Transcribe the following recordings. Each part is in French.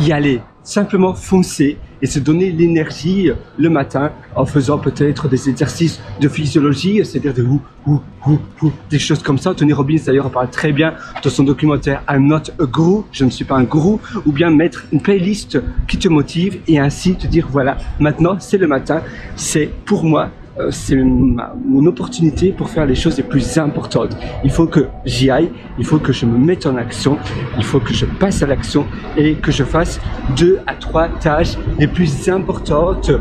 y aller, simplement foncer et se donner l'énergie le matin en faisant peut-être des exercices de physiologie, c'est-à-dire des choses comme ça. Tony Robbins d'ailleurs en parle très bien dans son documentaire I'm Not a Guru, je ne suis pas un gourou, ou bien mettre une playlist qui te motive et ainsi te dire voilà, maintenant c'est le matin, c'est pour moi. C'est mon opportunité pour faire les choses les plus importantes. Il faut que j'y aille, il faut que je me mette en action, il faut que je passe à l'action et que je fasse 2 à 3 tâches les plus importantes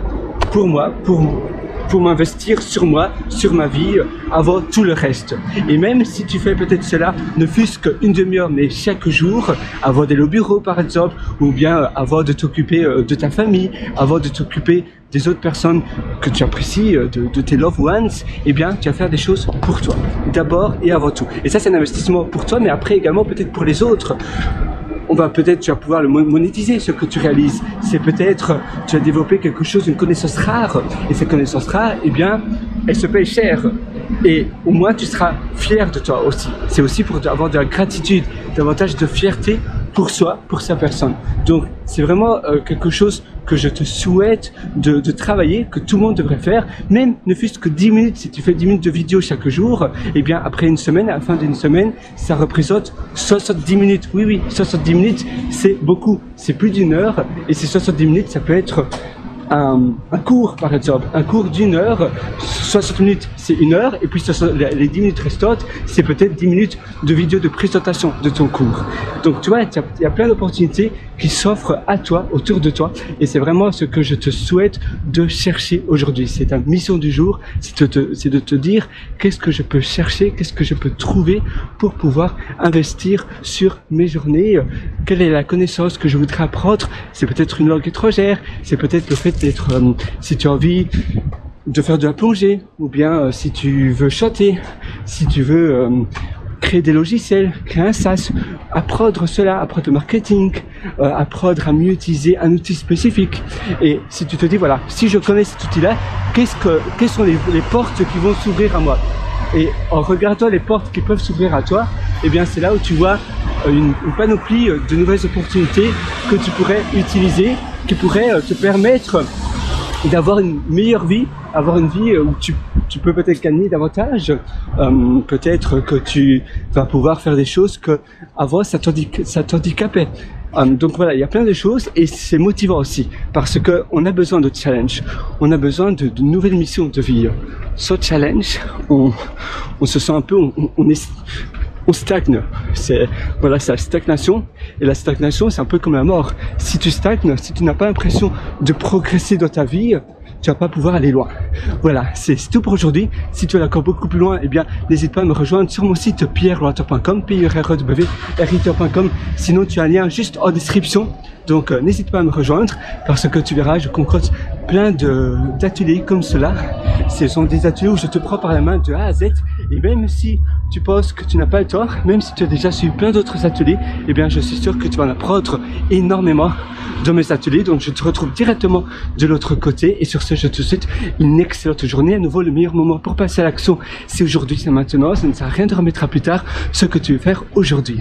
pour moi, pour m'investir sur moi, sur ma vie, avant tout le reste. Et même si tu fais peut-être cela, ne fût-ce qu'une demi-heure, mais chaque jour, avant d'aller au bureau par exemple, ou bien avant de t'occuper de ta famille, avant de t'occuper des autres personnes que tu apprécies, de tes loved ones, eh bien, tu vas faire des choses pour toi, d'abord et avant tout. Et ça, c'est un investissement pour toi, mais après également peut-être pour les autres. Tu vas pouvoir le monétiser, ce que tu réalises. C'est peut-être, tu as développé quelque chose, une connaissance rare. Et cette connaissance rare, eh bien, elle se paye cher. Et au moins, tu seras fier de toi aussi. C'est aussi pour avoir de la gratitude, davantage de fierté pour soi, pour sa personne. Donc, c'est vraiment quelque chose que je te souhaite de travailler, que tout le monde devrait faire, même ne fût-ce que 10 minutes. Si tu fais 10 minutes de vidéo chaque jour, eh bien, après une semaine, à la fin d'une semaine, ça représente 70 minutes. Oui, 70 minutes, c'est beaucoup. C'est plus d'1 heure. Et ces 70 minutes, ça peut être un cours par exemple, un cours d'1 heure, 60 minutes c'est 1 heure et puis les 10 minutes restantes c'est peut-être 10 minutes de vidéo de présentation de ton cours. Donc tu vois, il y a plein d'opportunités qui s'offrent à toi, autour de toi, et c'est vraiment ce que je te souhaite de chercher aujourd'hui. C'est ta mission du jour, c'est de te dire qu'est-ce que je peux chercher, qu'est-ce que je peux trouver pour pouvoir investir sur mes journées, quelle est la connaissance que je voudrais apprendre. C'est peut-être une langue étrangère, c'est peut-être le fait d'être, si tu as envie de faire de la plongée, ou bien si tu veux chanter, si tu veux créer des logiciels, créer un SaaS, apprendre cela, apprendre le marketing, apprendre à mieux utiliser un outil spécifique. Et si tu te dis, voilà, si je connais cet outil-là, quelles sont les portes qui vont s'ouvrir à moi? Et en regardant les portes qui peuvent s'ouvrir à toi, eh bien c'est là où tu vois une panoplie de nouvelles opportunités que tu pourrais utiliser, qui pourraient te permettre d'avoir une meilleure vie, avoir une vie où tu peux peut-être gagner davantage, peut-être que tu vas pouvoir faire des choses que avant ça t'handicapait. Donc voilà, il y a plein de choses et c'est motivant aussi parce que on a besoin de challenge, on a besoin de nouvelles missions de vie. Sans challenge, on se sent un peu, on stagne. C'est la stagnation, et la stagnation c'est un peu comme la mort. Si tu stagnes, si tu n'as pas l'impression de progresser dans ta vie, tu vas pas pouvoir aller loin. Voilà, c'est tout pour aujourd'hui. Si tu veux aller encore beaucoup plus loin, eh bien n'hésite pas à me rejoindre sur mon site pierreloiter.com, pierreloiter.com. Sinon tu as un lien juste en description. Donc n'hésite pas à me rejoindre parce que tu verras, je concocte plein d'ateliers comme cela. Ce sont des ateliers où je te prends par la main de A à Z, et même si tu penses que tu n'as pas le temps, même si tu as déjà suivi plein d'autres ateliers, eh bien je suis sûr que tu vas en apprendre énormément dans mes ateliers. Donc je te retrouve directement de l'autre côté, et sur ce je te souhaite une excellente journée. À nouveau, le meilleur moment pour passer à l'action, c'est aujourd'hui, c'est maintenant. Ça ne sert à rien de remettre à plus tard ce que tu veux faire aujourd'hui.